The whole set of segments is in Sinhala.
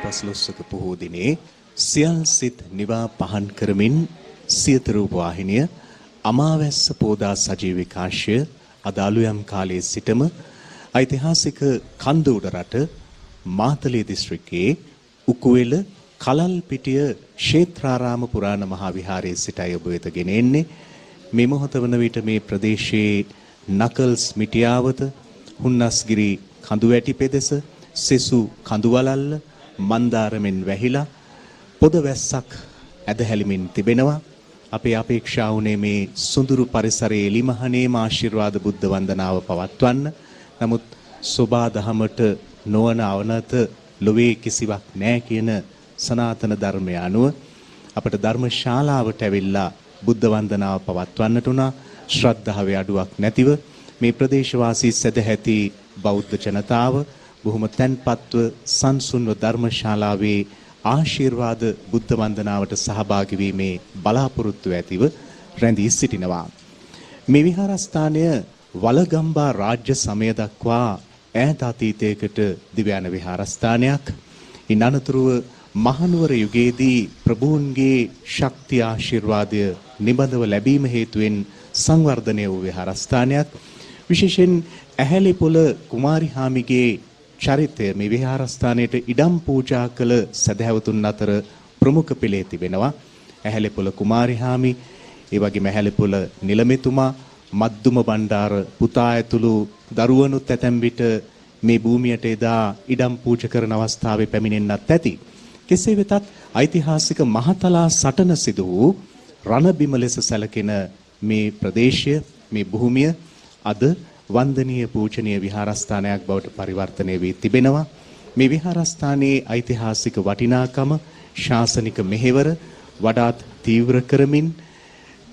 පසළොස්වක පොහෝ දිනේ සියල් සිත් නිවා පහන් කරමින් සියත රූප වාහිනිය අමාවැස්ස පෝදා සජීව විකාශය අද අලුයම් කාලයේ සිටම ඓතිහාසික කන්දෝඩ රට මාතලේ දිස්ත්‍රික්කයේ උකුවෙල කලල්පිටිය ක්ෂේත්‍රාරාම පුරාණ මහා විහාරයේ සිටයි ඔබ වෙත ගෙන එන්නේ. මේ මොහොත වන විට මේ ප්‍රදේශයේ නකල්ස් මිටියාවත, හුන්නස්ගිරි කඳුවැටි පෙදෙස, සෙසු කඳුවලල්ල මන්දාරමෙන් වැහිලා පොද වැස්සක් ඇදහැලිමින් තිබෙනවා. අපේ අපේක්ෂා වුණේ මේ සුඳුරු පරිසරයේ එලිමහනේම ආශිර්වාද බුද්ධ වන්දනාව පවත්වන්න. නමුත් සෝබා දහමට නොවන අවනත ලොවේ කිසිවක් නැහැ කියන සනාතන ධර්මය අනුව අපට ධර්මශාලාවට ඇවිල්ලා බුද්ධ වන්දනාව පවත්වන්නට උනා. ශ්‍රද්ධාවේ අඩුවක් නැතිව මේ ප්‍රදේශවාසී සදැහැති බෞද්ධ ජනතාව බොහොම තැන්පත්ව සංසුන්ව ධර්මශාලාවේ ආශිර්වාද බුද්ධ වන්දනාවට සහභාගී වීමේ බලාපොරොත්තු ඇතිව රැඳී සිටිනවා. මේ විහාරස්ථානය වලගම්බා රාජ්‍ය සමය දක්වා ඈත අතීතයකට දිව්‍යාන විහාරස්ථානයක්. ඉන් අනතුරුව මහනුවර යුගයේදී ප්‍රභූන්ගේ ශක්තිය ආශිර්වාදය නිබඳව ලැබීම හේතුවෙන් සංවර්ධනය වූ විහාරස්ථානයක්. විශේෂයෙන් ඇහැලේපොළ කුමාරිහාමිගේ චරිතය මේ විහාරස්ථානයට ඉඩම් පූජා කළ සදහැවතුන් අතර ප්‍රමුඛ පෙළේ තිබෙනවා. ඇහැලේපොළ කුමාරිහාමි, ඒ වගේම ඇහැලේපොළ නිලමෙතුමා, මද්දුම බණ්ඩාර පුතා ඇතුළු දරුවනුත් ඇතැම් විට මේ භූමියට එදා ඉඩම් පූජා කරන අවස්ථාවේ පැමිණෙන්නත් ඇති. කෙසේ වෙතත් ඓතිහාසික මහතලා සටන සිදු වූ රණබිම ලෙස සැලකෙන මේ ප්‍රදේශය, මේ භූමිය අද වන්දනීය පූජනීය විහාරස්ථානයක් බවට පරිවර්තනය වී තිබෙනවා. මේ විහාරස්ථානයේ ඓතිහාසික වටිනාකම, ශාසනික මෙහෙවර වඩාත් තීව්‍ර කරමින්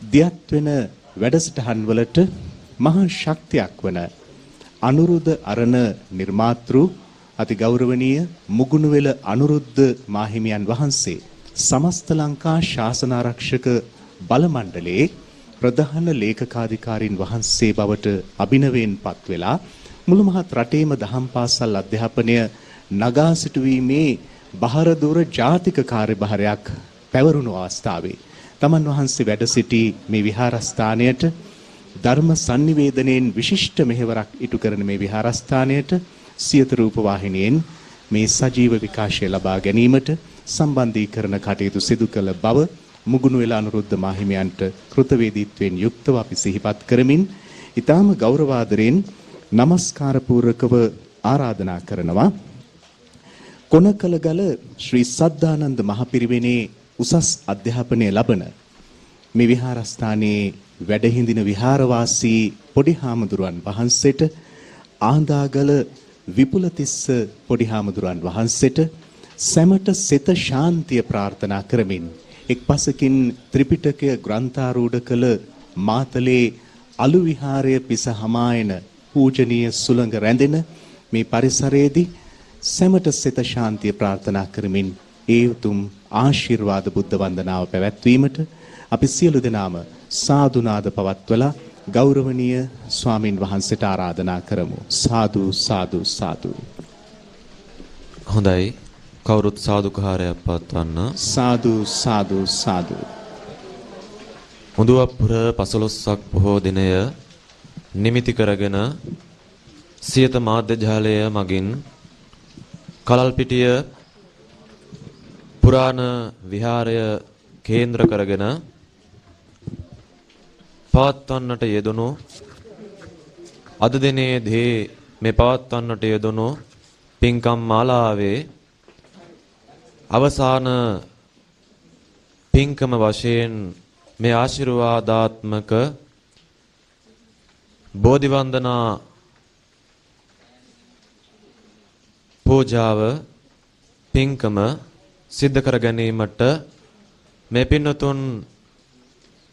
දියත් වෙන වැඩසටහන් වලට මහා ශක්තියක් වන අනුරුද්ධ අරණ නිර්මාතෘ අති ගෞරවනීය මුගුණුවෙල අනුරුද්ධ මාහිමියන් වහන්සේ සමස්ත ලංකා ශාසන ආරක්ෂක බල මණ්ඩලයේ ප්‍රධාන ලේකකාධිකාරීන් වහන්සේ බවට අභිනවයෙන් පත් වෙලා මුළු මහත් රටේම දහම් පාසල් අධ්‍යාපනය නගා සිටුවීමේ බහරදුර ජාතික කාර්යභාරයක් පැවරුණු අවස්ථාවේ තමන් වහන්සේ වැඩ සිටි මේ විහාරස්ථානයට ධර්ම sannivedanයෙන් විශිෂ්ට මෙහෙවරක් ඉටු කරන මේ විහාරස්ථානයට සියත රූප වාහිනියෙන් මේ සජීව විකාශය ලබා ගැනීමට සම්බන්ධීකරණ කටයුතු සිදු කළ බව මුගුණුවෙල අනුරුද්ධ මාහිමියන්ට කෘතවේදීත්වයෙන් යුක්තව අපි සිහිපත් කරමින් ඊටාම ගෞරවාදරයෙන් নমස්කාර පූර්වකව ආරාධනා කරනවා කොණකලගල ශ්‍රී සද්ධානන්ද මහපිරිවෙනේ උසස් අධ්‍යාපනය ලබන මේ විහාරස්ථානයේ වැඩ හිඳින විහාරවාසී පොඩි හාමුදුරුවන් වහන්සේට ආන්දාගල විපුලතිස්ස පොඩි හාමුදුරුවන් වහන්සේට සැමට සිත ශාන්තිය ප්‍රාර්ථනා කරමින් එක් පසකින් ත්‍රිපිටකය ග්‍රන්ථාරූඪ කළ මාතලේ අලු විහාරය පිස හමායන පූජනීය සුළඟ රැඳෙන මේ පරිසරයේදී සැමට සිත ශාන්තිය ප්‍රාර්ථනා කරමින් ඒ උතුම් ආශිර්වාද බුද්ධ වන්දනාව පැවැත්වීමට අපි සියලු දෙනාම සාදුනාද පවත්වලා ගෞරවනීය ස්වාමින් වහන්සේට ආරාධනා කරමු. සාදු සාදු සාදු. හොඳයි. කවුරුත් සාදුකාරයක් පවත්වන්න. සාදු සාදු සාදු. මුදුවප්පුර 15ක් පොහෝ දිනය නිමිති කරගෙන සියත මාධ්‍ය ජාලය මගින් කලල්පිටිය පුරාණ විහාරය කේන්ද්‍ර කරගෙන පවත්වන්නට යෙදුණු අද දිනේදී මේ පවත්වන්නට යෙදුණු පින්කම් මාලාවේ අවසාන පින්කම වශයෙන් මේ ආශිර්වාදාත්මක බෝධි වන්දනා පූජාව පින්කම සිද්ධ කර ගැනීමට මේ පින්වතුන්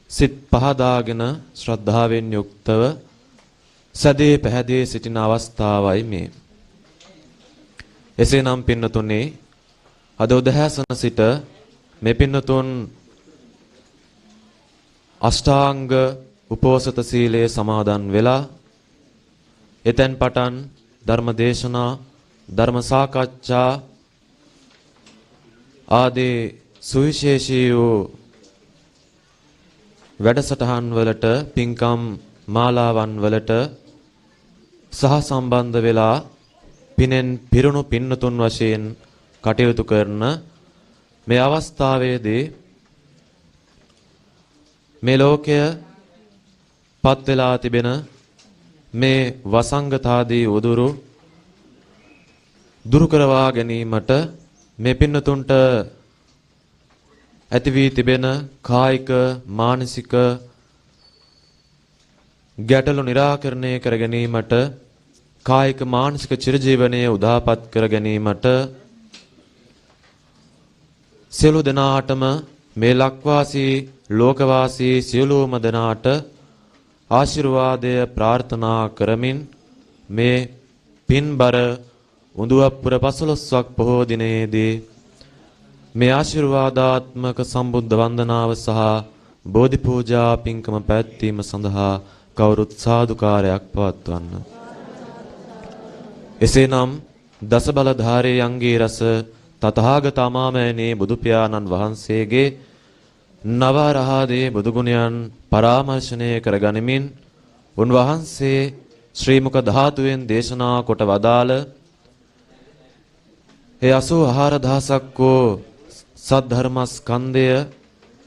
සිත් පහදාගෙන ශ්‍රද්ධාවෙන් යුක්තව සදේ පැහැදී සිටින අවස්ථාවයි මේ. එසේනම් පින්වතුනි අද උදෑසන සිට මේ පින්වතුන් අෂ්ටාංග උපෝසත සීලයේ සමාදන් වෙලා එතෙන් පටන් ධර්ම දේශනා ධර්ම සාකච්ඡා ආදී සුවිශේෂී වූ වැඩසටහන් වලට පින්කම් මාලාවන් වලට සහ සම්බන්ධ වෙලා පිනෙන් පිරුණු පින්නතුන් වශයෙන් කටයුතු කරන මේ අවස්ථාවේදී මේ ලෝකය පත් වෙලා තිබෙන මේ වසංගතාදී උදුරු දුරු කරවා ගැනීමට මේ පින්නතුන්ට ඇති වී තිබෙන කායික මානසික ගැටලු निराකරණය කර ගැනීමට කායික මානසික චිරජීවනයේ උදාපත් කර ගැනීමට සියලු දෙනාටම මේ ලක්වාසී ලෝකවාසී සියලුම දෙනාට ආශිර්වාදය ප්‍රාර්ථනා කරමින් මේ පින්බර උඳුවප්පුර 15ක් පොහෝ දිනයේදී මේ ආශිර්වාදාත්මක සම්බුද්ධ වන්දනාව සහ බෝධි පූජා පින්කම පැවැත්වීම සඳහා කවුරුත් සාදුකාරයක් පවත්වන්න. එසේනම් දසබලධාරී අංගී රස තථාගත අමාමෑණී බුදු පියාණන් වහන්සේගේ නවරහදී බුදු ගුණයන් පරාමර්ශණය කරගනිමින් උන්වහන්සේ ශ්‍රී මුක ධාතුවෙන් දේශනා කොට වදාළ ඒ 84000ක් වූ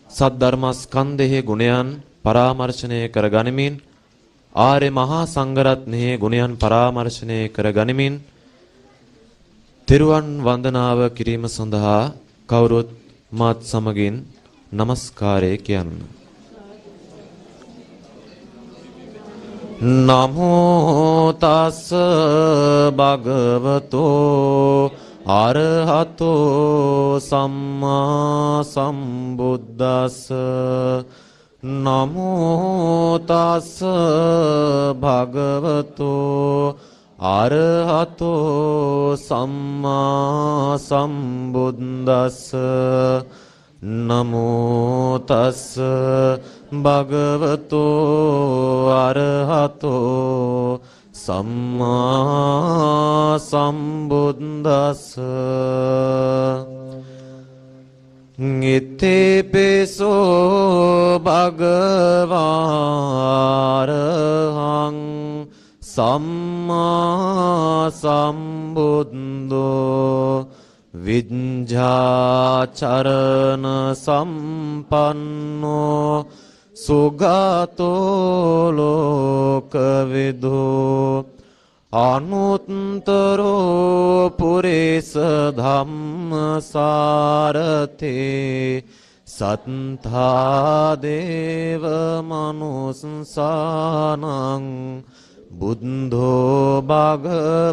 සද්ධර්මස්කන්ධයේ ගුණයන් පරාමර්ශණය කරගනිමින් ආර්ය මහා සංඝරත්නයේ ගුණයන් පරාමර්ශණය කරගනිමින් තෙරුවන් වන්දනාව කිරීම සඳහා කවුරුත් මාත් සමගින් නමස්කාරය කියන්න. නමෝ තස් භගවතෝ අරහතෝ සම්මා සම්බුද්දස්ස. නමෝ තස් භගවතෝ අරහතෝ සම්මා සම්බුද්දස්ස. නමෝ තස් භගවතෝ අරහතෝ සම්මා සම්බුද්දස්ස. ඉතේපිසෝ භගවාරහං සම්මා සම්බුද්ධෝ විඤ්ඤාචරණ සම්පන්නෝ සුගතෝ ලෝකවිදෝ අනුත්තරෝ පුරිස ධම්මසාරතේ සත්තා දේව මනුස්සානං බුද්ධෝ භගවාතේ.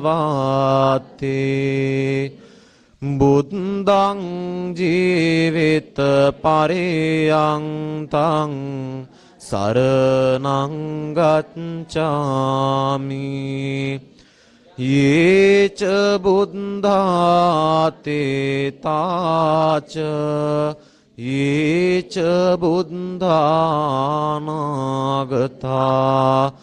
බුද්ධං ජීවිත පරියන්තං සරණං ගච්ඡාමි. යේච බුද්ධාතේ තාච යේච බුද්ධානාගතා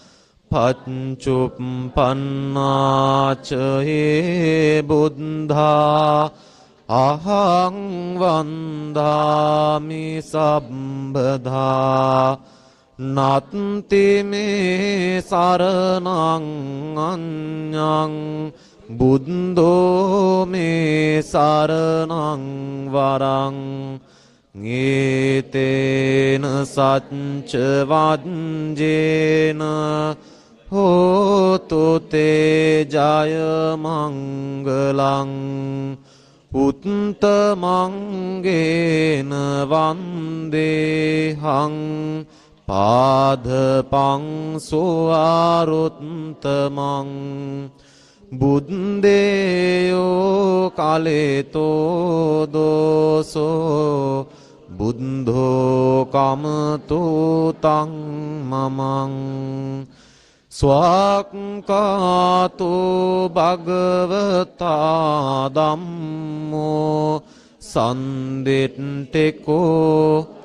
පච්චුප්පන්නාච හේ බුද්ධා අහං වන්දාමි සම්බදා. නත්ති මේ සරණං අඤ්ඤං බුද්ධෝ මේ සරණං වරං. ඊතේන සච්ච වජ්ජේන හෝතු තේ ජය මංගලං. උත්තමංගේන වන්දේහං පාදපං සුවාරුත්තමං. බුද්දේයෝ කලේතෝ දෝසෝ බුද්ධෝ කමතු තං මමං. ස්වාක්ඛාතු භගවතා ධම්මෝ සන්දිට්ඨිකෝ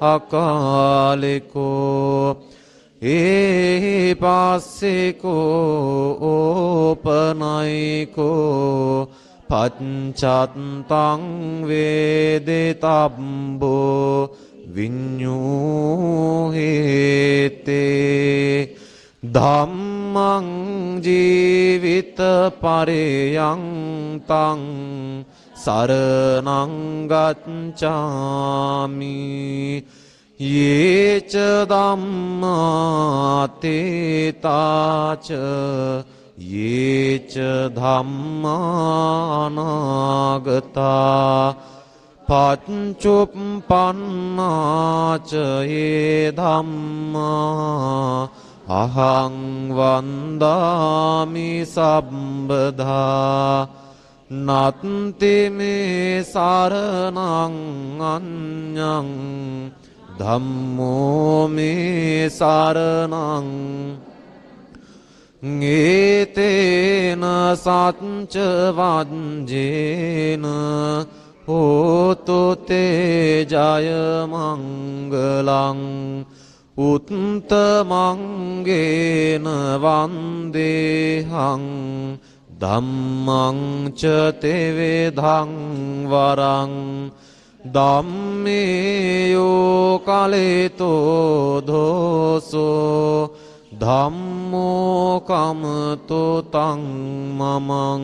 අකාලිකෝ ඒපස්සේකෝ ඕපනයිකෝ පච්චත්තං වේදිතබ්බෝ විඤ්ඤූහෙතේ ධම්මං ජීවිත පරයන්තං සරණං ගච්ඡාමි යේච ධම්මා තේතාච යේච ධම්මානාගතා පච්චුප්පන්නාච යේ ධම්මා අහං වන්දාමි සම්බදා නත්ති මේ සරණං අඤ්ඤං ධම්මෝ මේ සරණං ඒතේන සච්ච වජ්ජේන හෝතු තේ ජය මංගලං උත්තමංගේන වන්දේහං ධම්මං ච තෙවේධං වරං ධම්මේයෝ කලේතෝ දෝසෝ ධම්මෝ කමතෝ තං මමං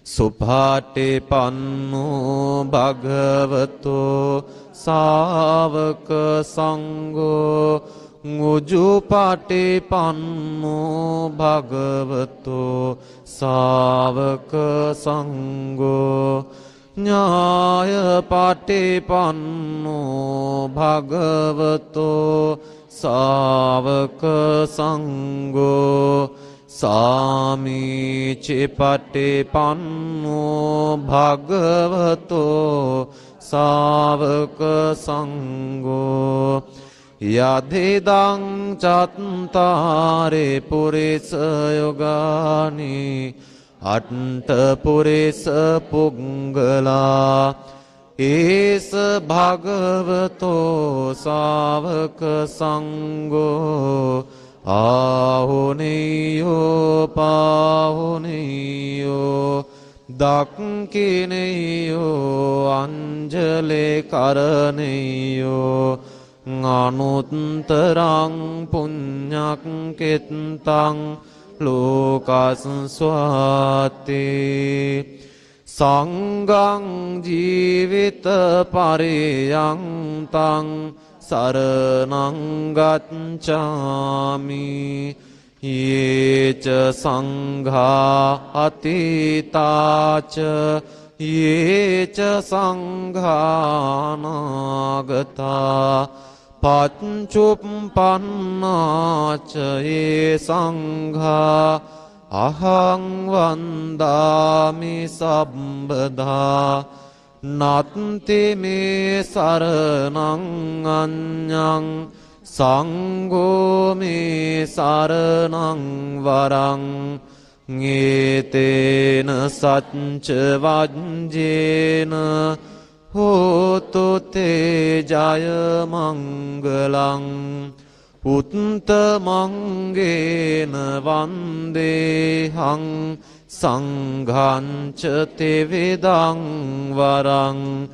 සුපාටිපන්නෝ භගවතෝ සාවක සංඝෝ උජුපාටිපන්නෝ භගවතෝ සාවක සංඝෝ ඥායපාටිපන්නෝ භගවතෝ සාවක සංඝෝ සාමීචි පටිපන්නෝ භගවතෝ සාවක සංඝෝ යදෙදං චත්තාරේ පුරිස යෝගානි අට්ඨ පුරිස පුංගලා ඒස භගවතෝ සාවක සංඝෝ ආහුනේයෝ පාහුනේයෝ දක්ඛිනේයෝ අංජලේ කරණේයෝ අනුත්තරං පුඤ්ඤක් කෙත්තං ලෝකස්වාතේ සංඝං ජීවිත පරයන්තං සරණං ගච්ඡාමි යේච සංඝා අතීතාච යේච සංඝානාගතා පච්චුප්පන්නාච යේ සංඝා අහං වන්දාමි සම්බදා නත්ති මේ සරණං අඤ්ඤං සංඝෝ මේ සරණං වරං ඒතේන සච්ච වජ්ජේන හෝතු තේ ජය මංගලං උත්තමංගේන වන්දේහං සංඝං ච තෙවේදං වරං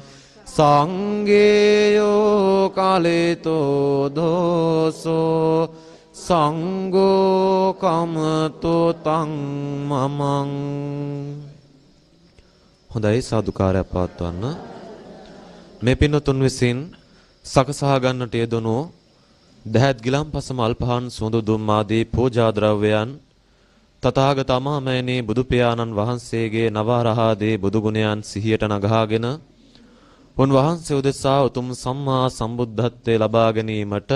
සංඝේයෝ කලේතෝ දෝසෝ සංඝෝ කමතෝ තං මමං. හොඳයි සාදුකාරයක් පවත්වන්න. මේ පින්වතුන් විසින් සකසා ගන්නට යෙදුණු දහත් ගිලම්පසම අල්පහන් සුවඳ දුම් ආදී පූජා ද්‍රව්‍යයන් තථාගත අමාමෑණී බුදු පියාණන් වහන්සේගේ නවරහාදී බුදු ගුණයන් සිහියට නගාගෙන උන්වහන්සේ උදෙසා උතුම් සම්මා සම්බුද්ධත්වයේ ලබා ගැනීමට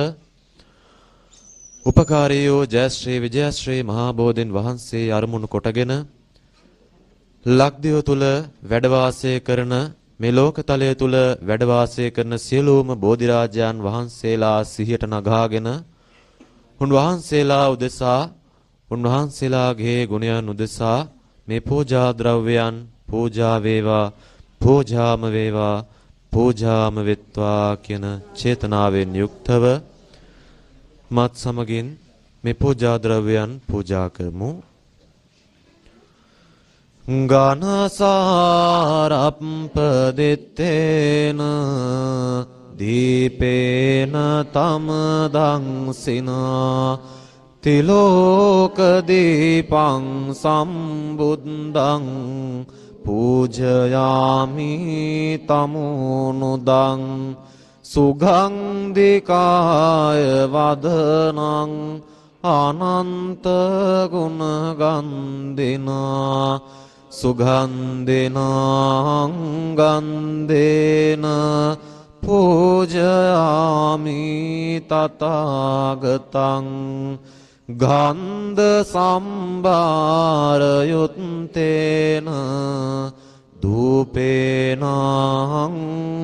උපකාරී වූ ජයශ්‍රී විජයශ්‍රී මහා බෝධින් වහන්සේ අරමුණු කොටගෙන ලක්දිව තුල වැඩ වාසය කරන මේ ලෝකතලය තුල වැඩ වාසය කරන සියලුම බෝධිරාජයන් වහන්සේලා සිහියට නගාගෙන උන්වහන්සේලා උදෙසා උන්වහන්සේලාගේ ගුණයන් උදෙසා මේ පූජා ද්‍රව්‍යයන් පූජා වේවා පූජාම වේවා පූජාම වෙත්වා කියන චේතනාවෙන් යුක්තව මත් සමගින් මේ පූජා ද්‍රව්‍යයන් පූජා කරමු. ගනසාරප්පදිත්තේන දීපේන තමදංසිනා තිලෝකදීපං සම්බුද්ධං පූජයාමි තමුනුදං සුගන්ධිකාය වදනං අනන්ත ගුණගන්ධිනා සුගන්ධිනාං ගන්ධේන පූජයාමි තථාගතං ගන්ධ සම්භාරයුත්තේන ධූපේනං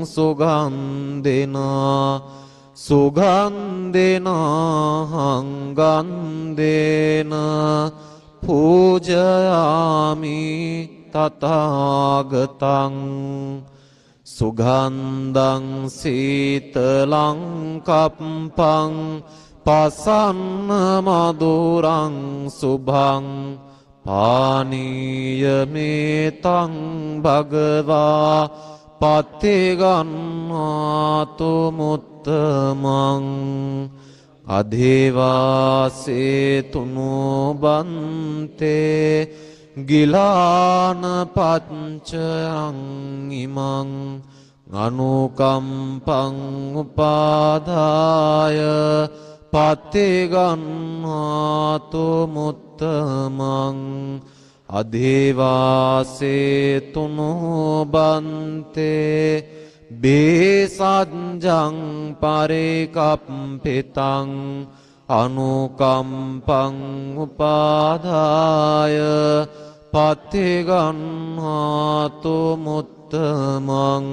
සුගන්ධිනා සුගන්ධිනං ගන්ධේන පූජයාමි තථාගතං සුගන්ධං සීතලං කප්පං පසන්න මధుරං සුභං පානීයමේතං භගවා පත්තිගන්නාතු මුත්තමං අධිවාසේතුනෝ බන්තේ ගිලාන පච්චයං ඉමං අනුකම්පං උපාදාය පත්තිගන්නාතු මුත්තමං අධිවාසේතුනෝ බන්තේ බේසජ්ජං පරිකප්පිතං අනුකම්පං උපාදාය පත්තිගන්නාතු මුත්තමං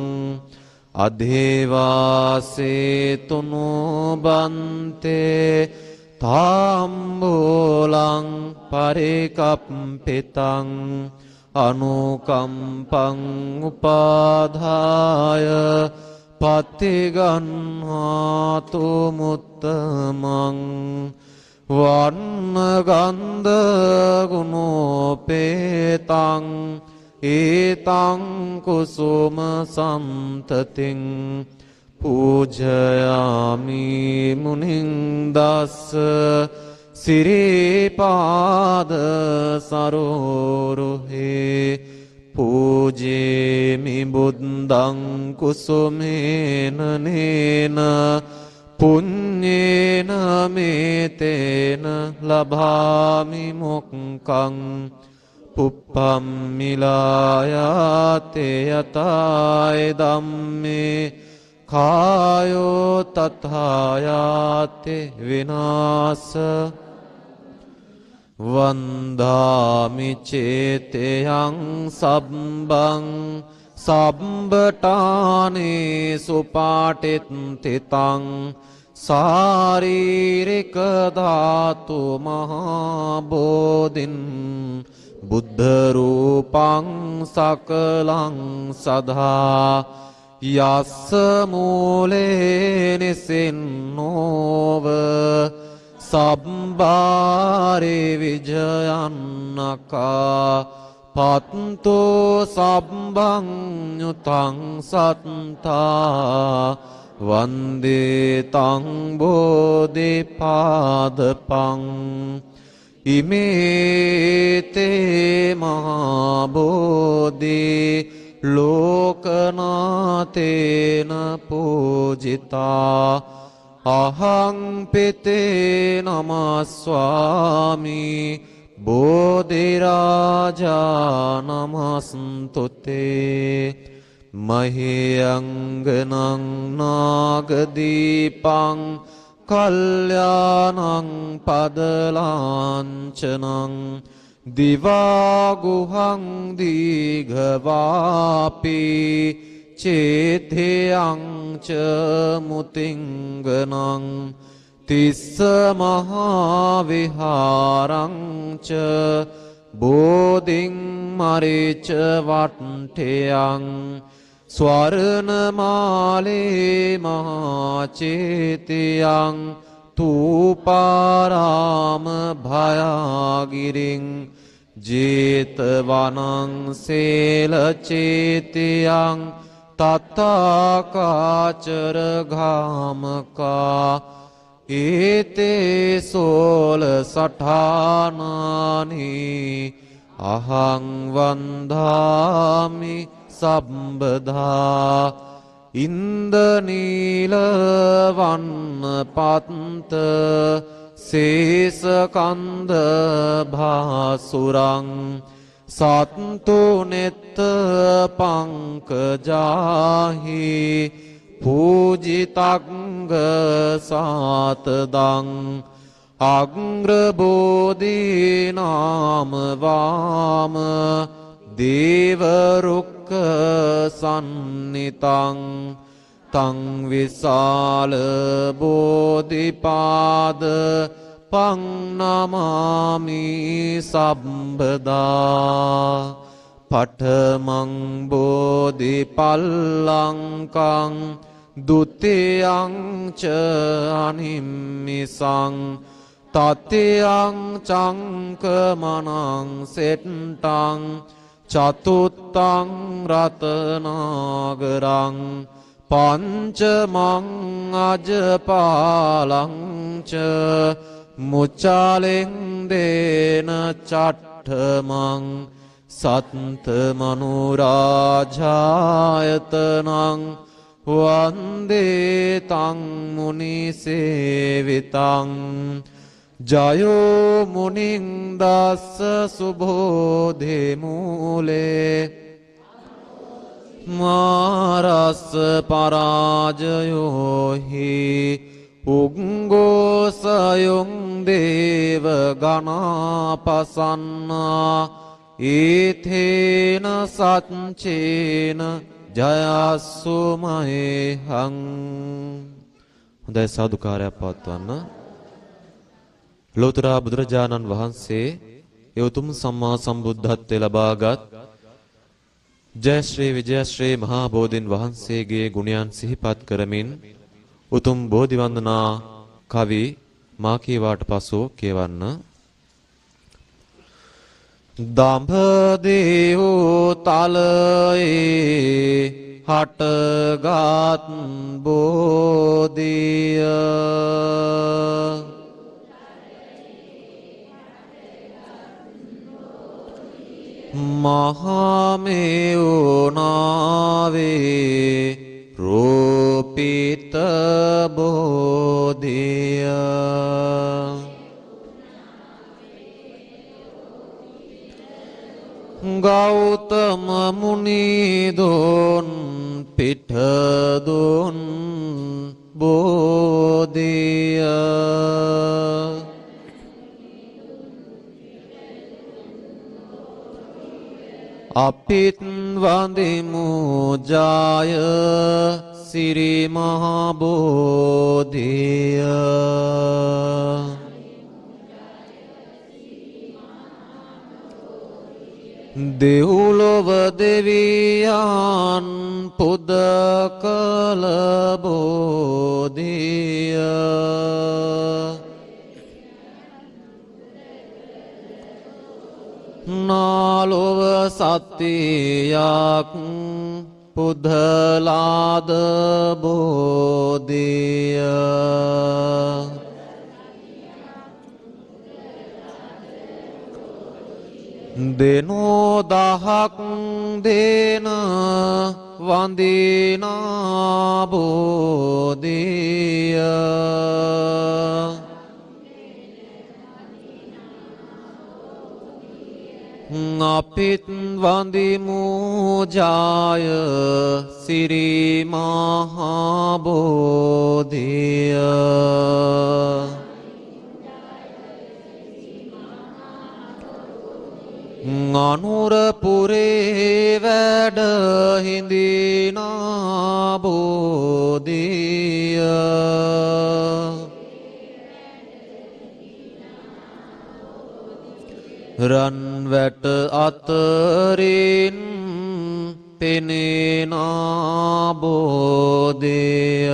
අධිවාසේතුනෝ බන්තේ තාම්බූලං පරිකප්පිතං අනුකම්පං උපාදාය පත්තිගන්නාතු මුත්තමං වන්න ගන්ධ ගුණෝපේතං ඒතං කුසුම සම්තතින් පූජයාමි මුනිං දස්ස සිරිපාද සරෝරුහේ පූජේමි බුද්ධං කුසුමේන නේන පුඤ්ඤේන මේතේන ලභාමි මොක්ඛං පුප්පම් මිලායාතේ යතාය ධම්මේ කායෝ තථායාතේ විනාස වන්දාමි චේතයං සබ්බං සබ්බටානේ සුපාටිත්තිතං සාරීරික ධාතු මහා බෝධින් බුද්ධ රූපං සකලං සදා යස්ස මූලේ නිසින්නෝව සබ්බාරේ විජයන්නකා පත්තෝ සබ්බං යුතං සත්තා වන්දේ තං බෝධිපාදපං ඉමේතේ මහා බෝධි ලෝකනාතේන පූජිතා අහං පිතේ නමස්වාමි බෝධිරාජා නමස්තුතේ මහියංගනං නාගදීපං කල්යාණං පදලාංචනං දිවාගුහං දීඝවාපි චේතයං ච මුතිංගනං තිස්ස මහා විහාරං ච බෝධින් මරිච වට්ඨයං ස්වර්ණමාලේ මහා චේතයං තූපාරාම භයාගිරින් ජේතවනං සේලචේතියං තත්තාකාචර ගාමකා ඒතේ සෝල සඨානානි අහං වන්දාමි සම්බදා ඉන්දනීල වන්න පත්ත සේසකන්ද භාසුරං සත්තු නෙත්ත පංකජාහි පූජිතංග සාතදං අග්‍රබෝධී නාම වාම දේවරුක්ක සන්නිතං තං විසාල බෝධිපාද පංනමාමි සම්බදා පඨමං බෝධිපල්ලංකං ဒုတိယං ච අනිම්මිසං තතියං චංකමනං සෙට්ටං චතුත්තං රතනාගරං පංචමං අජපාලං ච මුචාලෙන් දේන චට්ඨමං සත්ත මනුරාජායතනං වන්දේ තං මුනි සේවිතං ජයෝ මුනිං දස්ස සුබෝධේ මූලේ මාරස්ස පරාජයෝ හි උග්ගෝසයොං දේව ගණාපසන්නා ඊතේන සච්චේන ජයස්සුමහං. හොඳයි සාදුකාරයක් පවත්වන්න. ලෝතර බුදුරජාණන් වහන්සේ ඒ උතුම් සම්මා සම්බුද්ධත්වයේ ලබාගත් ජය ශ්‍රී විජය ශ්‍රී මහා බෝධින් වහන්සේගේ ගුණයන් සිහිපත් කරමින් උතුම් බෝධි වන්දනා කවි මා කීවාට පසු කියවන්න. දඹදේවෝ තලයේ හටගත් බෝධිය මහමෙවුනාවේ රූපිත බෝධිය ගෞතම මුනිදොන් පිටදොන් බෝධිය අපිත් වඳිමු ජය සිරි මහා බෝධිය දෙව්ලොව දෙවියන් පුද කළ බෝධිය නාලොව සත්‍යයක් පුදලාද බෝධිය දෙනෝ දහක් දේන වන්දිනා බෝධිය අපිත් වන්දිමු ජය සිරි මහා බෝධිය අනුරපුරේ වැඩ හිඳිනා බෝධිය රන් වැට අතරින් පෙනෙනා බෝධිය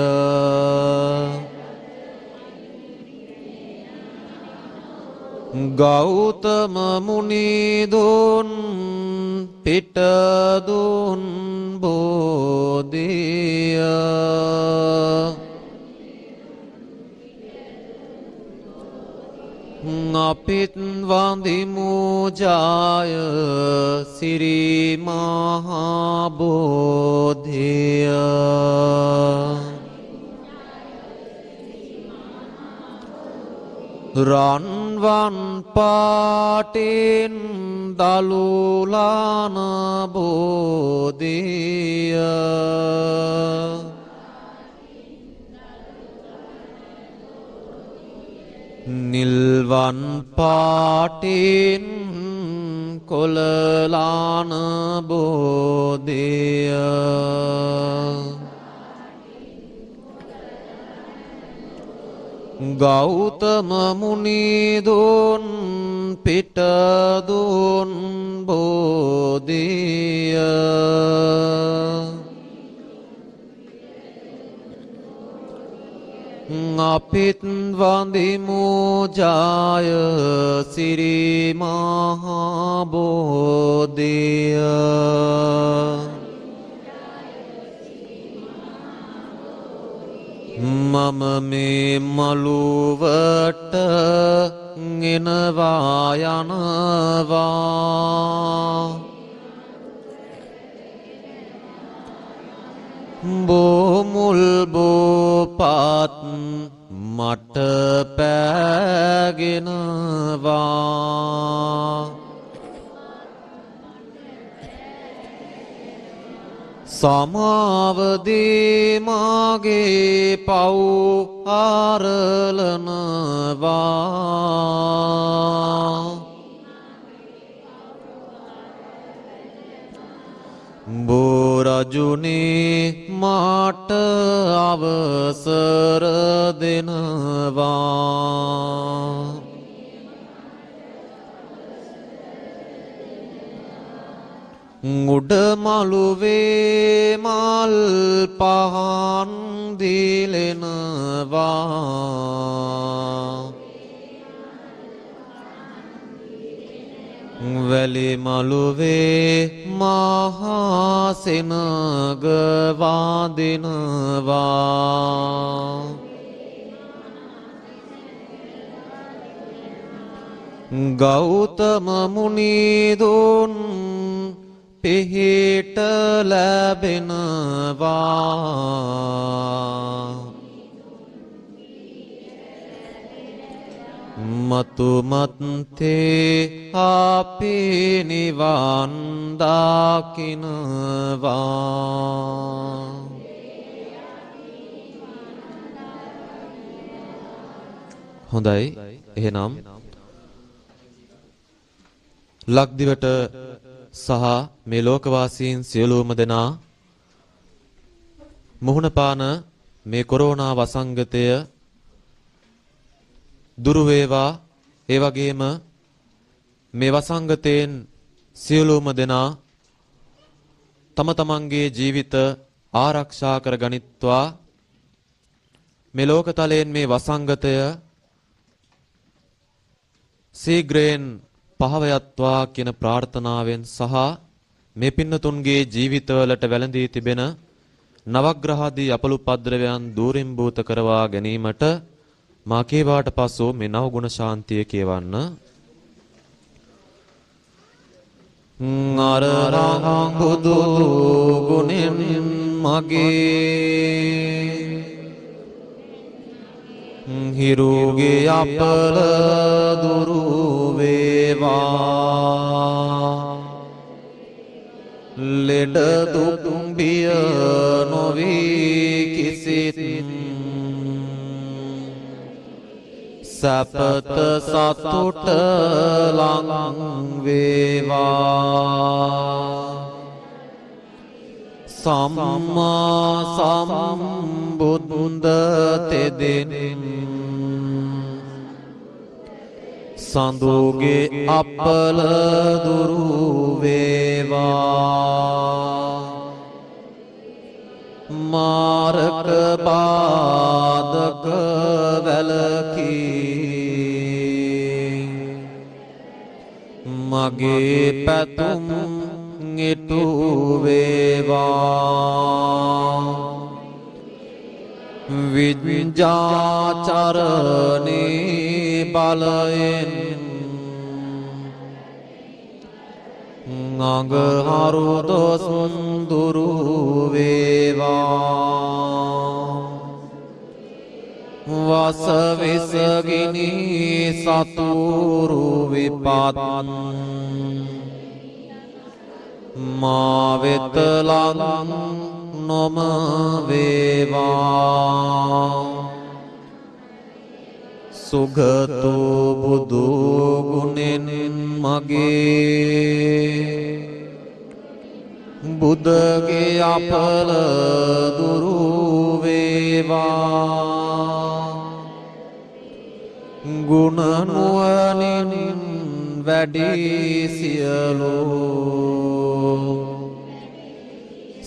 ගෞතම මුනිදුන් පිටදුන් බෝධිය අපිත් වඳිමු ජය සිරි මහා බෝධිය රන්වන් පාටින් දලුලාන බෝධිය නිල්වන් පාටින් කොළලාන බෝධිය ගෞතම මුනිදුන් පිටදුන් බෝධිය අපිත් වඳිමු ජය සිරි මහා බෝධිය මම මේ මළුවට එනවා යනවා බෝමුල් බෝපත් මට පෑගෙනවා සමාවදී මාගේ පව් ආරලනවා බෝරජුනේ මාට අවසර දෙනවා උඩ මළුවේ මල් පහන් දිලෙනවා වැලි මළුවේ මහා සෙනග වදිනවා ගෞතම මුනිදුන් පිහිට ලැබෙනවා මතුමත්තේ අපි නිවන් දකිනවා හොඳයි එහෙනම් ලක්දිවට සහ මේ ලෝකවාසීන් සියලුම දෙනා මුහුණ පාන මේ කොරෝනා වසංගතය දුරු වේවා ඒ වගේම මේ වසංගතයෙන් සියලුම දෙනා තම තමන්ගේ ජීවිත ආරක්ෂා කර ගනිත්වා මේ ලෝකතලයෙන් මේ වසංගතය ශීඝ්‍රයෙන් පහව යත්වා කියන ප්‍රාර්ථනාවෙන් සහ මේ පින්නතුන්ගේ ජීවිතවලට වැළඳී තිබෙන නවග්‍රහාදී අපලුපද්‍රවයන් දූරින් භූත කරවා ගැනීමට මා කේවාට පසු මේ නව ගුණ ශාන්තිය කියවන්න අරහං බුදු ගුණෙන් මගේ හිරුගේ අපල දුරු වේවා ලෙඩ දුක් බිය නොවී කිසිත් සපත සතුට ලං වේවා සම්මා සම්බුද්ධ තෙදෙන් සඳුගේ අපල දුරු වේවා මාරක බාධක වැලකී මගේ පැතුම් ඉටු වේවා විඤ්ඤාචරණේ බලයෙන් අඟහරු දොස් දුරු වේවා වසවිසගිනි සතුරු විපත් මා වෙත ලං නොම වේවා සුගතෝ බුදු ගුණෙන් මගේ බුදගේ අපල දුරු වේවා ගුණ නුවණින් වැඩි සියලු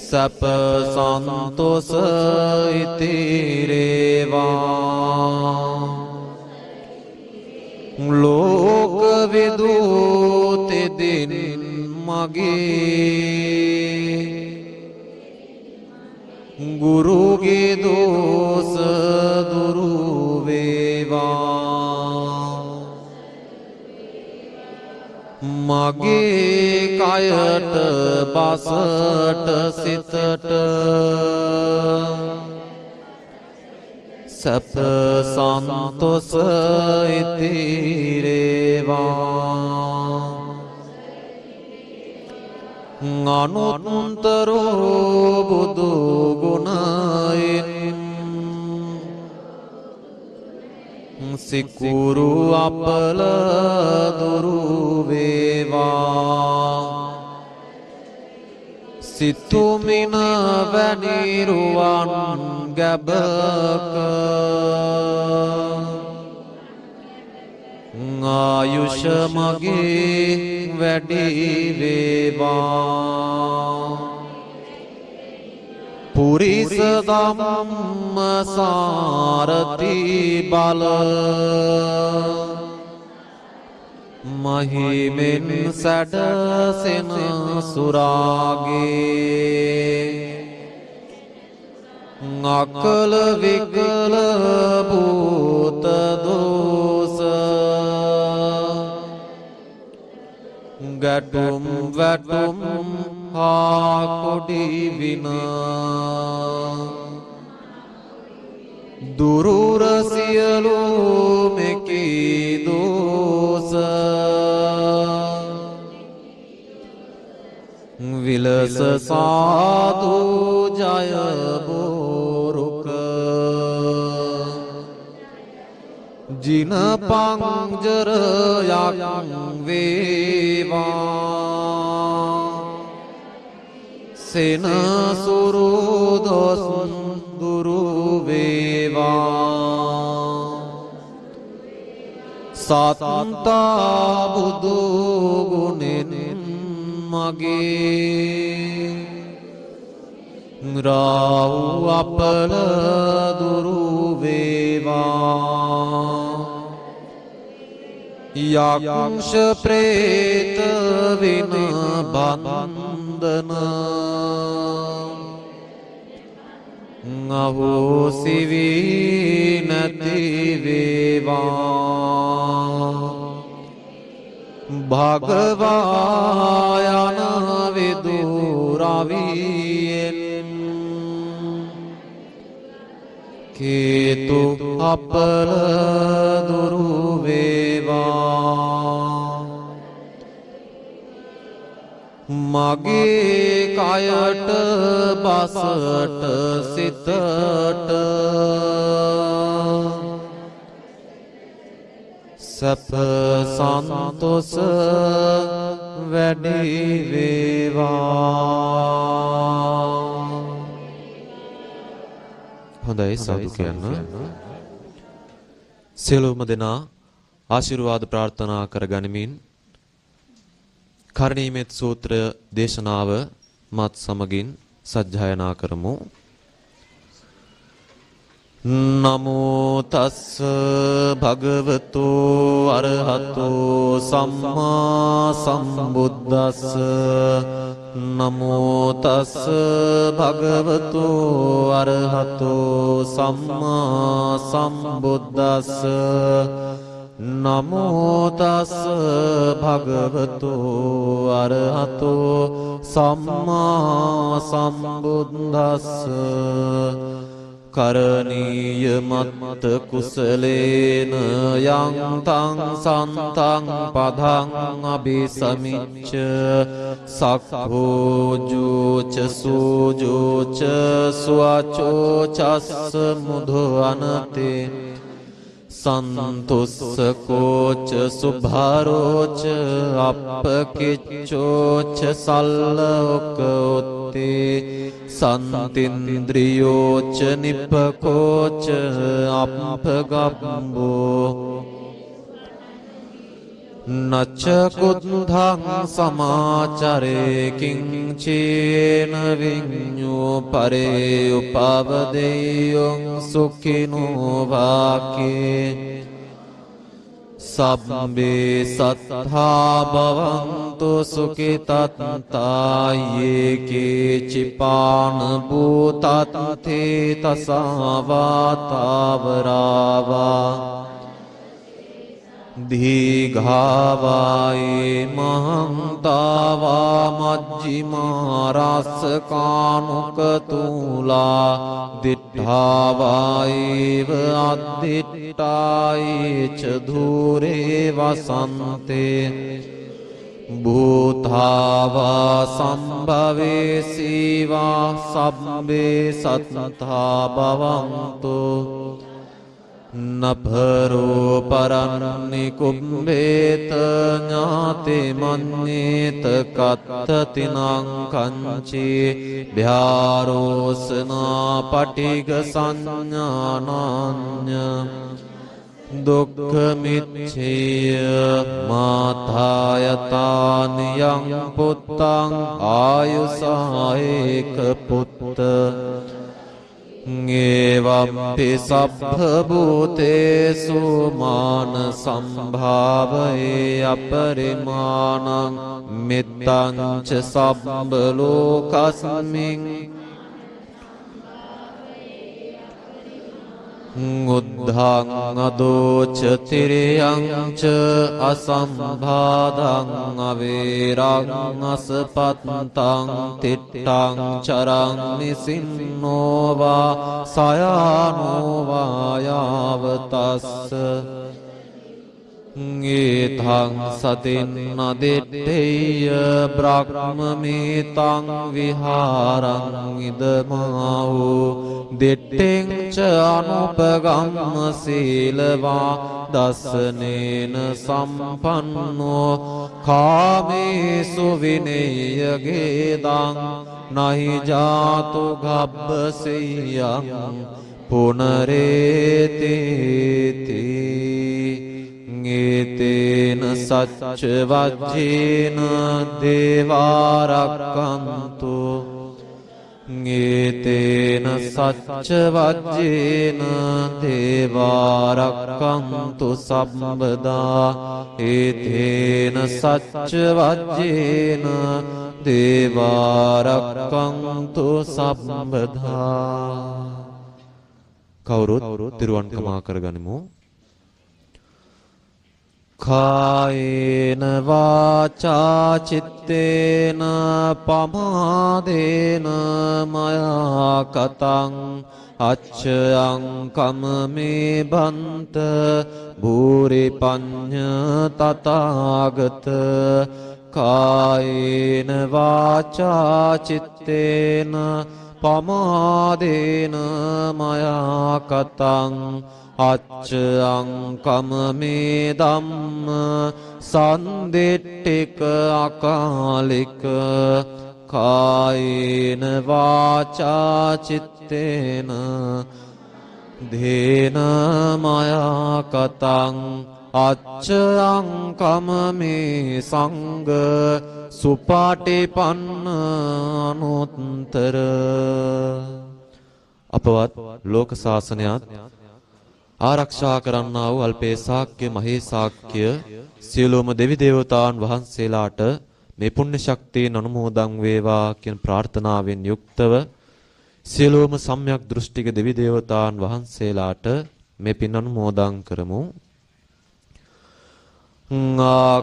සප සන්තෝෂ ඉතිරේවා ලෝක විදූතෙදින් මගේ ගුරුගේ දෝෂ දුරු වේවා මගේ කයට බසට සිතට සප සන්තෝෂ ඉතිරේවා අනුත්තරෝ බුදු ගුණයෙන් සිකුරු අපල දුරු වේවා සිතුමින වැනිරුවන් ගැබක ආයුෂ මගේ වැඩි වේවා පුරිස ධම්ම සාරති බල මහිමෙන් සැඩසෙන සුරාගේ අකල විකල භූත දෝස ගැටුම් වැටුම් හා කොඩි විනා දුරුර සියලු මෙකී දෝස විලස සාදු ජය බෝරුක ජින පංජරයක් වේවා සෙනසුරු දොස් දුරු වේවා සත්තා බුදු ගුණෙන් මගේ රාහු අපල දුරු වේවා යක්ෂ ප්‍රේත වින බන්ධන අහෝසි වී නැති වේවා භගවා යන විදුරවියෙන් කේතු අපල දුරු වේවා මගේ කයට බසට සිතට සප සන්තෝෂ වැඩි වේවා. හොඳයි සාදු කියන්න. සියලුම දෙනා ආශිර්වාද ප්‍රාර්ථනා කරගනිමින් කරණීයමෙත් සූත්‍ර දේශනාව මත් සමගින් සජ්ජායනා කරමු. නමෝ තස්ස භගවතු අරහතෝ සම්මා සම්බුද්දස්ස නමෝ තස්ස භගවතු අරහතෝ සම්මා සම්බුද්දස්ස නමෝ තස්ස භගවතු අරහතෝ සම්මා සම්බුද්දස්ස කරණීය මත්ත කුසලේන යං තං සන්තං පදං අபிසමිච්ච සක්ඛෝජෝච සූජෝච ස්වචෝචස්ස මුදු අනතේ සන්තුස්සකෝච සුභාරෝච අප්පකිච්චෝච සල්ලෝකෝත්තේ සන්තින්ද්‍රියෝච නිප්පකෝච අප්පගම්බෝ නච්ච කුද්ධං සමාචරේ කිංචේන විඤ්ඤෝ පරේ උපවදෙය්‍යං සුඛිනෝ වාකේ සබ්බේ සත්තා භවන්තු සුඛිතත්තා යේකේ චිපාන භූතත්තේ තසවාතාවරාවා දීඝාවායේ මහන්තාවා මජ්ජිමා රාසකානුකතුලා දිඨාවායේව අද්දිට්ඨායේ ච ධූරේ වසන්තේ භූතාවා සම්භවේ සීවා සබ්බේ සත්තා භවන්තු නභරෝ පරන්නි කුම්භේත ඥාති මඤ්ඤේත කත්තතිනං කංචේ භ්‍යාරෝසනා පටිග සංඥානඤ්ඤ දුක්ඛ මිච්ඡේය මාථායතානියං පුත්තං ආයුසායේක පුත්ත එවම්පි සබ්බ භූතේසු මාන සම්භාවයේ අපරිමාණං මෙත්තං ච සබ්බ ලෝකස්මින් උද්ධං අදෝච තිරියං ච අසම්භාදං අවේරං අසපත්තං තිට්ඨං චරං නිසින්නෝවා සයානෝවා යාවතස්ස ඒතං සතින් නදෙට්ඨේය බ්‍රහ්මමේතං විහාරං ඉදමාවෝ දෙට්ඨෙන් ච අනුපගම්ම සීලවා දස්සනේන සම්පන්නෝ කාමේසු විනේයගේදං නහි ජාතු ගබ්බසෙයං පුනරේතේති ඒතේන සච්ච වජ්ජේන දේවාරක්ඛන්තු ඒතේන සච්ච වජ්ජේන දේවාරක්ඛන්තු සම්බදා ඒතේන සච්ච වජ්ජේන දේවාරක්ඛන්තු සම්බදා කවුරුත් තිරුවන් කමා කරගනිමු කායේන වාචා චිත්තේන පමාදේන මයා කතං අච්ඡයං කමමේ බන්ත භූරි පඤ්ඤ තථාගත කායේන වාචා චිත්තේන පමාදේන මයා කතං අච්ඡයං කමමේ ධම්ම සන්දිට්ඨික අකාලික කායේන වාචා චිත්තේන ධේන මයා කතං අච්ඡයං කමමේ සංඝ සුපාටිපන්න අනුත්තර අපවත් ලෝක ශාසනයත් ආරක්ෂා කරන්නා වූ අල්පේ ශාක්‍ය මහේ ශාක්‍ය සියලුම දෙවි දේවතාවුන් වහන්සේලාට මේ පුණ්‍ය ශක්තියෙන් අනුමෝදන් වේවා කියන ප්‍රාර්ථනාවෙන් යුක්තව සියලුම සම්‍යක් දෘෂ්ටික දෙවි දේවතාවුන් වහන්සේලාට මේ පින් අනුමෝදන් කරමු.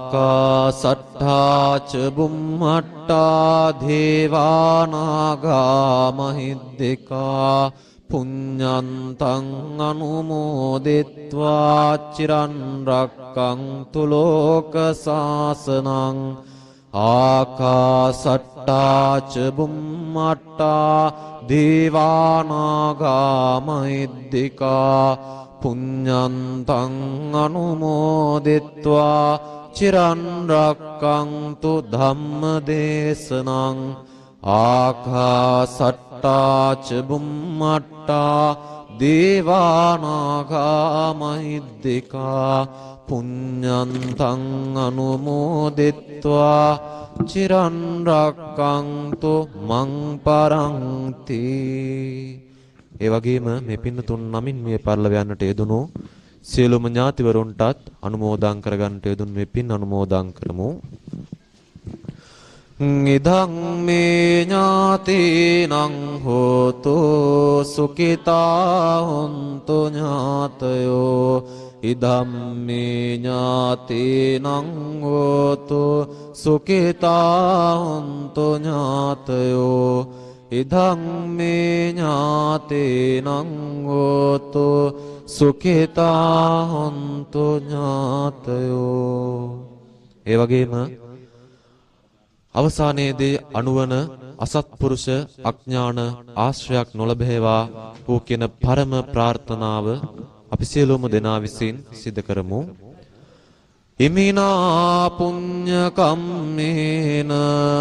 ආකාසට්ඨා ච බුම්මට්ඨා දේවානාගා මහිද්దికා පුඤ්ඤන්තං අනුමෝදිත්වා චිරන් රක්ඛන්තු ලෝක සාසනං ආකාසට්ඨා ච බුම්මට්ඨා දේවානාගා මහිද්దికා පුඤ්ඤන්තං අනුමෝදිත්වා චිරන් රක්ඛන්තු ධම්මදේශනං ආකාසට්ඨා ච බුම්මට්ඨා දේවානාගා මහිද්దికා පුඤ්ඤන්තං අනුමෝදිත්වා චිරන් රක්ඛන්තු මං පරන්ති. ඒ වගේම මේ පින්නතුන් නමින් මේ පරිලව යන්නට යෙදුණු සියලුම ඥාතිවරුන්ටත් අනුමෝදන් කරගන්නට යෙදුණු මේ පින් අනුමෝදන් කරමු. ඉදං මේ ඥාතිනං හෝතු සුඛිතා හොන්තු ඥාතයෝ ඉදං මේ ඥාතිනං හෝතු සුඛිතා හොන්තු ඥාතයෝ ඉදං මේ ඥාතිනං හෝතු සුඛිතා හොන්තු ඥාතයෝ. ඒ වගේම අවසානයේදී අනුවන අසත්පුරුෂ අඥාන ආශ්‍රයක් නොලැබේවා වූ කියන පරම ප්‍රාර්ථනාව අපි සියලුම දෙනා විසින් සිදු කරමු. ඉමිනා පුඤ්ඤ කම්මේන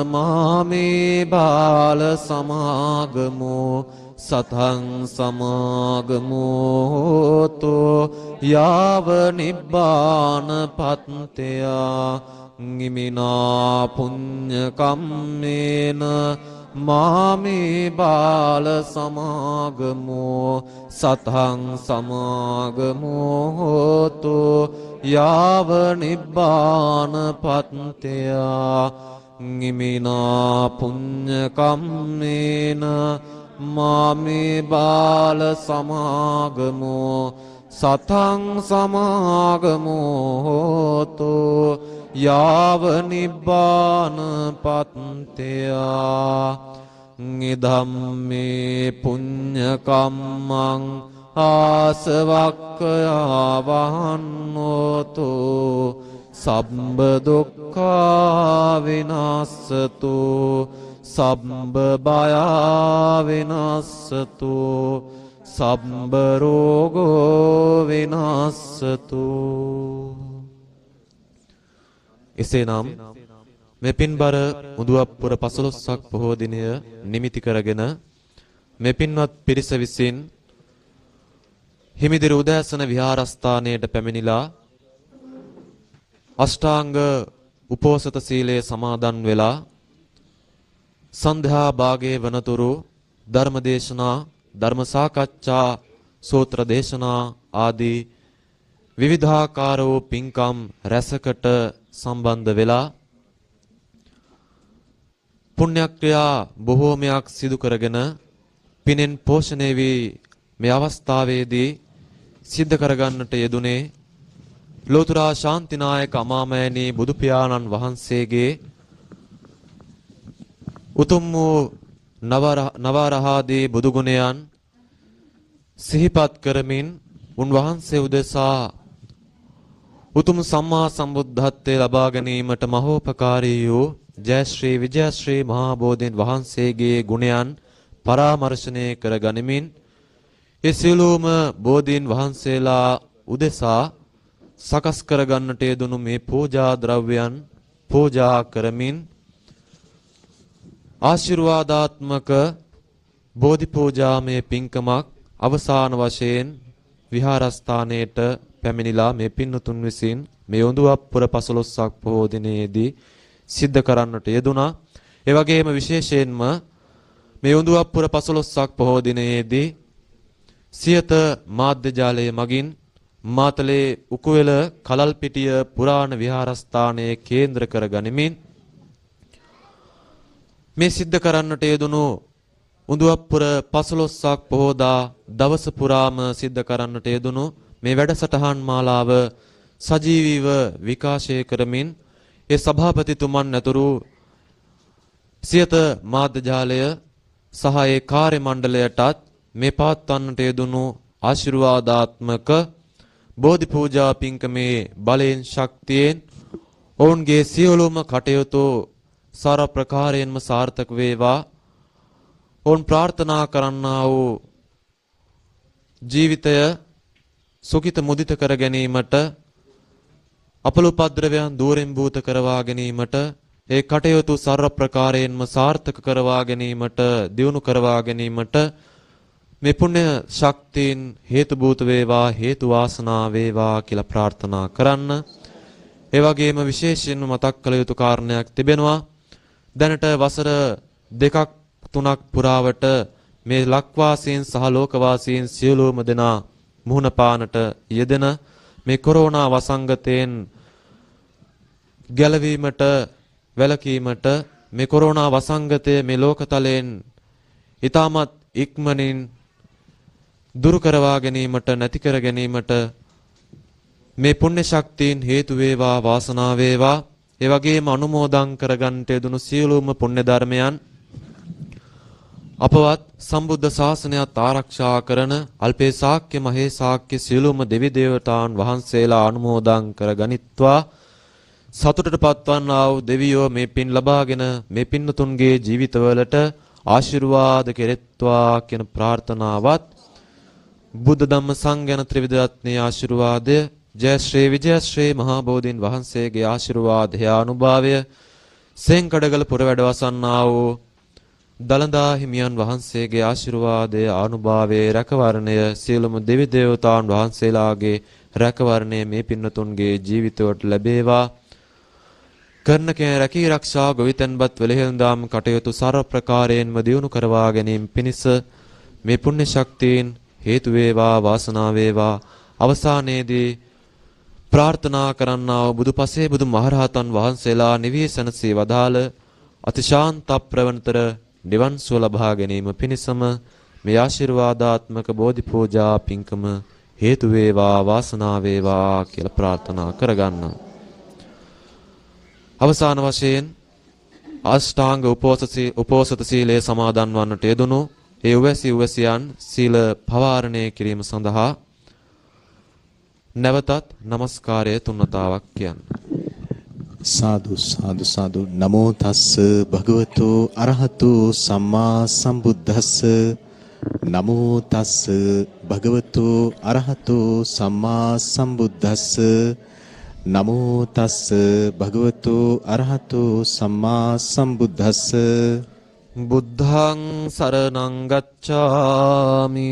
මාමේ බාල සමාගමෝ සතං සමාගමෝ හෝතු යාව නිබ්බාන පත්ත්‍යා ඉමිනා පුඤ්ඤ කම්මේන මාමේ බාල සමාගමෝ සතං සමාගමෝ හෝතු යාව නිබ්බාන පත්ත්‍යා ඉමිනා පුඤ්ඤ කම්මේන මාමේ බාල සමාගමෝ සතං සමාගමෝ හෝතු යාව නිබ්බාන පත්ත්‍යා ඉදම්මේ පුඤ්ඤ කම්මං ආසවක්ඛයා වහන්නෝතු සබ්බ දුක්ඛා විනාස්සතු සබ්බ බයා විනාස්සතු සබ්බ රෝගෝ විනාස්සතු. එසේනම් මේ පින්බර උදුවප්පුර 15ක් පොහෝ දිනය නිමිති කරගෙන මේ පින්වත් පිරිස විසින් හිමිදිරි උදෑසන විහාරස්ථානයට පැමිණිලා අෂ්ටාංග උපෝසත සීලයේ සමාදන් වෙලා සන්ධ්‍යා භාගයේ වනතුරු ධර්මදේශනා ධර්ම සාකච්ඡා සූත්‍ර දේශනා ආදී විවිධාකාර වූ පින්කම් රැසකට සම්බන්ධ වෙලා පුණ්‍යක්‍රියා බොහෝමයක් සිදු කරගෙන පිනෙන් පෝෂණය වී මේ අවස්ථාවේදී සිද්ධ කරගන්නට යෙදුනේ ලෝතර ශාන්තිනායක අමාමෑණී බුදු පියාණන් වහන්සේගේ උතුම් වූ නවරහාදී බුදු ගුණයන් සිහිපත් කරමින් උන්වහන්සේ උදෙසා උතුම් සම්මා සම්බුද්ධත්වයේ ලබා ගැනීමට මහෝපකාරී වූ ජයශ්‍රී විජයශ්‍රී මහා බෝධීන් වහන්සේගේ ගුණයන් පරාමර්ශනය කර ගනිමින් ඒ සියලුම බෝධීන් වහන්සේලා උදෙසා සකස් කර ගන්නට යෙදුණු මේ පූජා ද්‍රව්‍යයන් පූජා කරමින් ආශිර්වාදාත්මක බෝධි පූජාමය පින්කමක් අවසාන වශයෙන් විහාරස්ථානයේට පැමිණිලා මේ පින්නතුන් විසින් මේ උඳුවප්පුර 15ක් පොහෝ දිනයේදී සිද්ධ කරන්නට යෙදුණා. ඒ වගේම විශේෂයෙන්ම මේ උඳුවප්පුර 15ක් පොහෝ දිනයේදී සියත මාධ්‍ය ජාලය මගින් මාතලේ උකුවෙල කලල්පිටිය පුරාණ විහාරස්ථානයේ කේන්ද්‍ර කර ගනිමින් මේ සිද්ධ කරන්නට යෙදුණු උඳුවප්පුර 15ක් පොහෝදා දවස පුරාම සිද්ධ කරන්නට යෙදුණු මේ වැඩසටහන් මාලාව සජීවීව විකාශය කරමින් ඒ සභාපතිතුමන් ඇතුළු සියත මාධ්‍ය ජාලය සහ ඒ කාර්ය මණ්ඩලයටත් මේ පවත්වන්නට යෙදුණු ආශිර්වාදාත්මක බෝධි පූජා පින්කමේ බලයෙන් ශක්තියෙන් ඔවුන්ගේ සියලුම කටයුතු සාර ප්‍රකාරයෙන්ම සාර්ථක වේවා. ඔවුන් ප්‍රාර්ථනා කරන්නා වූ ජීවිතය සුඛිත මුදිත කර ගැනීමට අපලු උපද්‍රවයන් දූරෙන් භූත කරවා ගැනීමට ඒ කටයුතු සාර ප්‍රකාරයෙන්ම සාර්ථක කරවා ගැනීමට දියුණු කරවා ගැනීමට මේ පුණ්‍ය ශක්තියින් හේතු භූත වේවා හේතු වාසනා වේවා කියලා ප්‍රාර්ථනා කරන්න. ඒ වගේම විශේෂයෙන්ම මතක් කළ යුතු කාරණයක් තිබෙනවා. දැනට වසර 2-3ක් පුරාවට මේ ලක්වාසීන් සහ ලෝකවාසීන් සියලුම දෙනා මුහුණ පානට යෙදෙන මේ කොරෝනා වසංගතයෙන් ගැලවීමට වැළකීමට මේ කොරෝනා වසංගතය මේ ලෝකතලයෙන් ඊටමත් ඉක්මනින් දුරු කරවා ගැනීමට නැති කර ගැනීමට මේ පුණ්‍ය ශක්තියින් හේතු වේවා වාසනාව වේවා. ඒ වගේම අනුමෝදන් කරගන්නට යෙදුණු සියලුම පුණ්‍ය ධර්මයන් අපවත් සම්බුද්ධ ශාසනයත් ආරක්ෂා කරන අල්පේ ශාක්‍ය මහේ ශාක්‍ය සියලුම දෙවි දේවතාවුන් වහන්සේලා අනුමෝදන් කරගනිත්වා. සතුටට පත්වන්නා වූ දෙවියෝ මේ පින් ලබාගෙන මේ පින්නතුන්ගේ ජීවිතවලට ආශිර්වාද කෙරෙත්වා කියන ප්‍රාර්ථනාවත් බුද්ධ ධම්ම සංඝ යන ත්‍රිවිධ රත්නයේ ආශිර්වාදය ජය ශ්‍රී විජය ශ්‍රී මහා බෝධීන් වහන්සේගේ ආශිර්වාදය අනුභවය සෙන්කඩගල පුර වැඩ වසන්නා වූ දලදා හිමියන් වහන්සේගේ ආශිර්වාදය අනුභවයේ රැකවරණය සියලුම දෙවි දේවතාවුන් වහන්සේලාගේ රැකවරණය මේ පින්නතුන්ගේ ජීවිතවලට ලැබේවා. කරන කේ රැකී ආරක්ෂා ගොවිතැන්පත් වෙලෙහිඳාම් කටයුතු සර්ව ප්‍රකාරයෙන්ම දියුණු කරවා ගැනීම පිණිස මේ පුණ්‍ය ශක්තියින් හේතු වේවා වාසනාව වේවා. අවසානයේදී ප්‍රාර්ථනා කරන්නා වූ බුදුපසේ බුදු මහරහතන් වහන්සේලා නිවේසනසේ වදාළ අතිශාන්ත ප්‍රවණතර නිවන් සුව ලබා ගැනීම පිණිසම මේ ආශිර්වාදාත්මක බෝධි පූජා පින්කම හේතු වේවා වාසනාව වේවා කියලා ප්‍රාර්ථනා කරගන්නවා. අවසාන වශයෙන් අෂ්ටාංග උපෝසත සීලය සමාදන් වන්නට යෙදුණු ඒ උවැසියන් සීල පවාරණය කිරීම සඳහා නැවතත් নমස්කාරය තුන්වතාවක් කියන්න. සාදු සාදු සාදු නමෝ තස්ස භගවතු අරහතු සම්මා සම්බුද්දස්ස නමෝ තස්ස භගවතු අරහතු සම්මා සම්බුද්දස්ස නමෝ තස්ස භගවතු අරහතු සම්මා සම්බුද්දස්ස බුද්ධං සරණං ගච්ඡාමි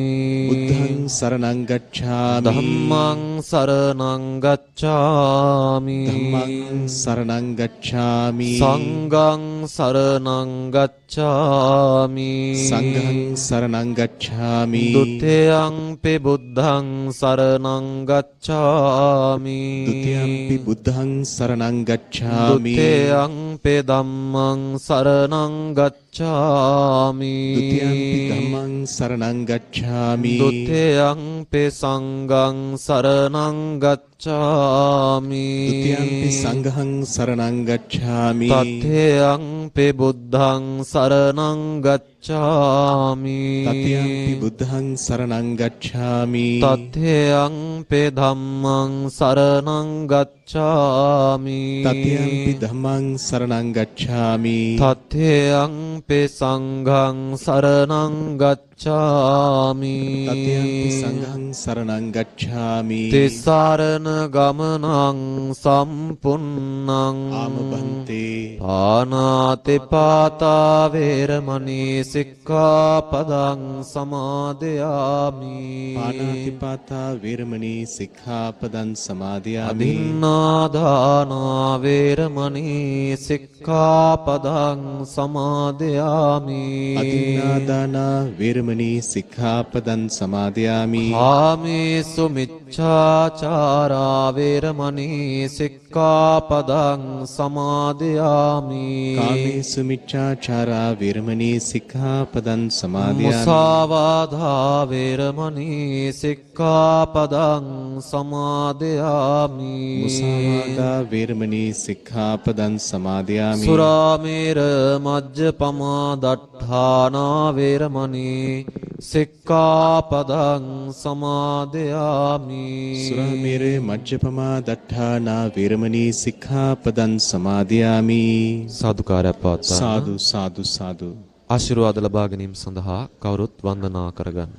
බුද්ධං සරණං ගච්ඡාමි ධම්මං සරණං ගච්ඡාමි ධම්මං සරණං ගච්ඡාමි සංඝං සරණං ගච්ඡාමි සංඝං සරණං ගච්ඡාමි ဒ ුතියංපි බුද්ධං සරණං ගච්ඡාමි ဒ ුතියංපි බුද්ධං සරණං ගච්ඡාමි ဒ ුතියංපි ධම්මං සරණං ගච්ඡාමි ဒ ුතියංපි ධම්මං සරණං ගච්ඡාමි ဒ ුතියංපි සංඝං සරණං ගච්ඡාමි ဒ ුතියංපි සංඝං සරණං ගච්ඡාමි තත්තේයංපි බුද්ධං සරණං ගච්ඡාමි තතියංපි බුද්ධං සරණං ගච්ඡාමි තත්තේයංපි ධම්මං සරණං ගච්ඡාමි තතියංපි ධම්මං සරණං ගච්ඡාමි තත්තේයංපි සංඝං සරණං ගච්ඡාමි තතියංපි සංඝං සරණං ගච්ඡාමි තිසරණ ගමනං සම්පුන්නං ආමබන්තේ පානාති පාතා වේරමණී සික්ඛාපදං සමාදයාමි පාණාතිපාතා වේරමණී සික්ඛාපදං සමාදියාමි අදින්නාදානා වේරමණී සික්ඛාපදං සමාදයාමි අදින්නාදානා වේරමණී වේරමණී සික්ඛාපදං සමාදියාමි. කාමේසු මිච්ඡාචාරා වේරමණී සික්ඛාපදං සමාදියාමි. කාමේසු මිච්ඡාචාරා වේරමණී සික්ඛාපදං සමාදියාමි. මුසාවාදා වේරමණී සික්ඛාපදං සමාදියාමි. මුසාවාදා වේරමණී සික්ඛාපදං සමාදියාමි. සුරාමේර මජ්ජපමා දට්ඨානා වේරමණී සික්ඛාපදං සමාදියාමි. සුරාමේරේ මජ්ජපමා දට්ඨානා වේරමණී සික්ඛාපදං සමාදියාමි. සාදුකාරයක් පවත්වන්න. සාදු සාදු සාදු. ආශිර්වාද ලබා ගැනීම සඳහා කවුරුත් වන්දනා කරගන්න.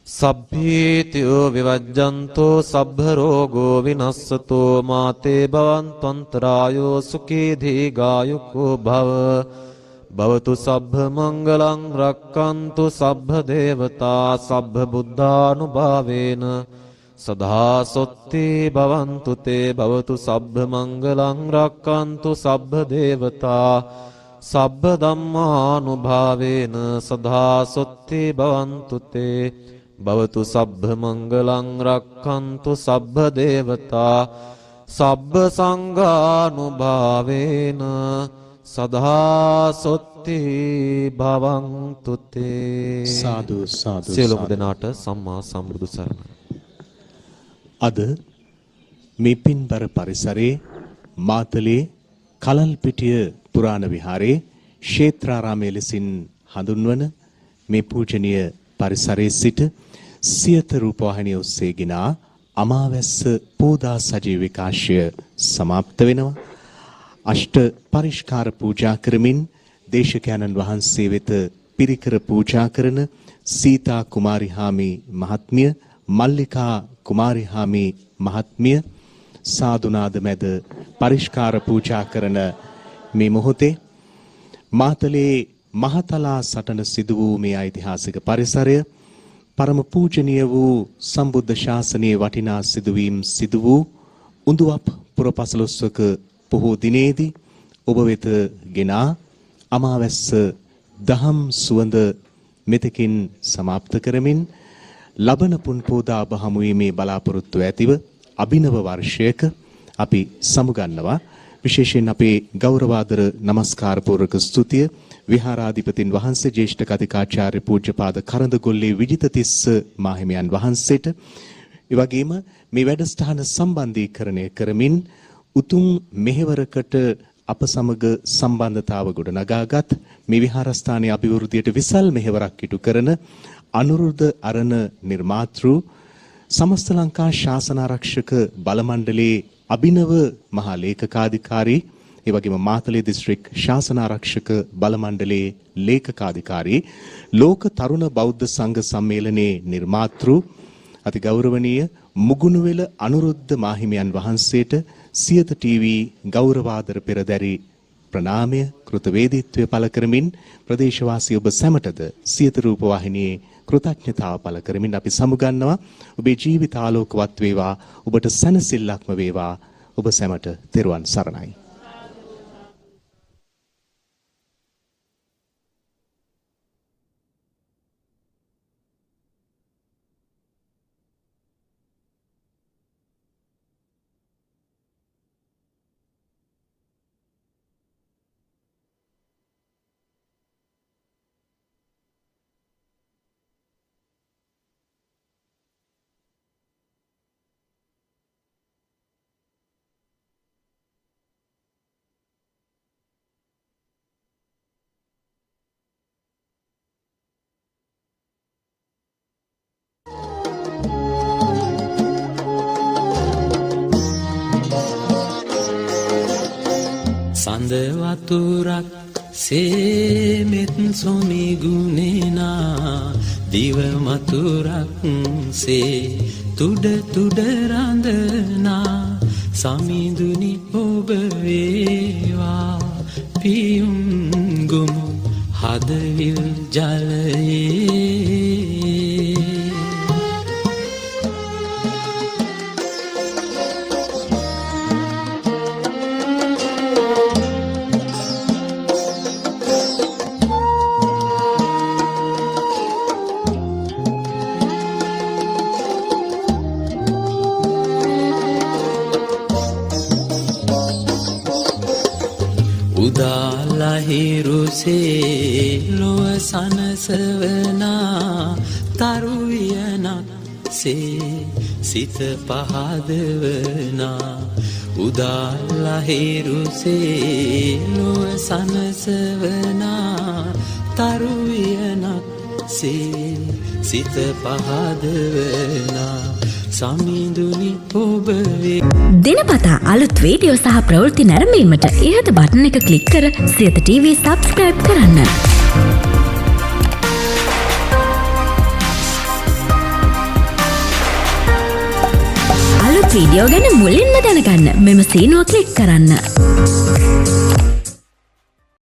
සබ්බීතියෝ විවජ්ජන්තෝ සබ්බ රෝගෝ විනස්සතෝ මාතේ භවන්තන්තරායෝ සුඛී දීඝායුකෝ භව භවතු සබ්බ මංගලං රක්칸තු සබ්බ දේවතා සබ්බ බුද්ධානුභාවේන සදා සොත්ති භවන්තු තේ භවතු සබ්බ මංගලං රක්칸තු සබ්බ දේවතා සබ්බ ධම්මානුභාවේන සදා සොත්ති භවන්තු තේ භවතු සබ්බ මංගලං රක්칸තු සබ්බ දේවතා සබ්බ සංඝානුභාවේන සදා සොත්ති භවන්තු තේ. සාදු සාදු. සියලුම දෙනාට සම්මා සම්බුදු සරණයි. අද මේ පින්බර පරිසරයේ මාතලේ කලල්පිටිය පුරාණ විහාරයේ ක්ෂේත්‍රාරාමයේ ලෙසින් හඳුන්වන මේ පූජනීය පරිසරයේ සිට සියත රූපවාහිනිය ඔස්සේ ගෙනා අමාවැස්ස පෝදා සජීව විකාශය සමාප්ත වෙනවා. අෂ්ට පරිස්කාර පූජා කරමින් දේශකයන්න් වහන්සේ වෙත පිරිකර පූජා කරන සීතා කුමාරිහාමි මහත්මිය, මල්ලිකා කුමාරිහාමි මහත්මිය සාදුනාද මැද පරිස්කාර පූජා කරන මේ මොහොතේ මාතලේ මහතලා සටන සිදු වූ මේ ඓතිහාසික පරිසරය පරම පූජනීය වූ සම්බුද්ධ ශාසනයේ වටිනා සිදුවීම් සිදු වූ උඳුවප් පුරපසළොස්වක පොහෝ දිනේදී ඔබ වෙත ගෙනා අමාවැස්ස දහම් සුවඳ මෙතකින් සමාප්ත කරමින් ලබන පුන්පෝදා ඔබ හමු වීමේ බලාපොරොත්තු ඇතිව අභිනව වර්ෂයක අපි සමුගන්නවා. විශේෂයෙන් අපේ ගෞරවාදර නමස්කාර පූර්වක ස්තුතිය විහාරාධිපතින් වහන්සේ ජ්‍යෙෂ්ඨ කතිකාචාර්ය පූජ්‍යපාද කරඳගොල්ලේ විජිතතිස්ස මාහිමියන් වහන්සේට ඒ වගේම මේ වැඩසටහන සම්බන්ධීකරණය කරමින් උතුම් මෙහෙවරකට අප සමග සම්බන්ධතාව ගොඩනගාගත් මේ විහාරස්ථානයේ අභිවෘද්ධියට විසල් මෙහෙවරක් ඉටු කරන අනුරුද්ධ අරණ නිර්මාතෘ සමස්ත ලංකා ශාසනාරක්ෂක බල මණ්ඩලයේ අභිනව මහා ලේකකාධිකාරී ඒ වගේම මාතලේ දිස්ත්‍රික් ශාසනාරක්ෂක බල මණ්ඩලයේ ලේකකාධිකාරී ලෝක තරුණ බෞද්ධ සංඝ සම්මේලනයේ නිර්මාතෘ අති ගෞරවනීය මුගුණුවෙල අනුරුද්ධ මාහිමියන් වහන්සේට සියත ටීවී ගෞරවාදර පෙරදැරි ප්‍රණාමය කෘතවේදීත්වය පළ කරමින් ප්‍රදේශවාසී ඔබ සැමටද සියත රූපවාහිනියේ කෘතඥතාව පළ කරමින් අපි සමුගන්නවා. ඔබේ ජීවිත ආලෝකවත් වේවා, ඔබට සැනසෙල්ලක්ම වේවා. ඔබ සැමට තෙරුවන් සරණයි. සඳ වතුරක් සේමෙත් සොමි ගුණේනා දිව මතුරක් සේ තුඩ තුඩ රඳනා සමිඳුනි ඔබ වේවා පියුම් ගුමු හදවිල් ජලයේ ලහිරුසේ ලොව සනසවනා තරුවියනක් සේ සිත පහදවනා උදා ලහිරුසේ ලොව සනසවනා තරුවියනක් සේ සිත පහදවනා සමිඳුනි ඔබවේ දිනපතා අලුත් වීඩියෝ සහ ප්‍රවෘත්ති නැරඹීමට ඉහත බටන් එක ක්ලික් කර සියත TV සබ්ස්ක්‍රයිබ් කරන්න. අලුත් වීඩියෝ ගැන මුලින්ම දැනගන්න මෙම සීනුව ක්ලික් කරන්න.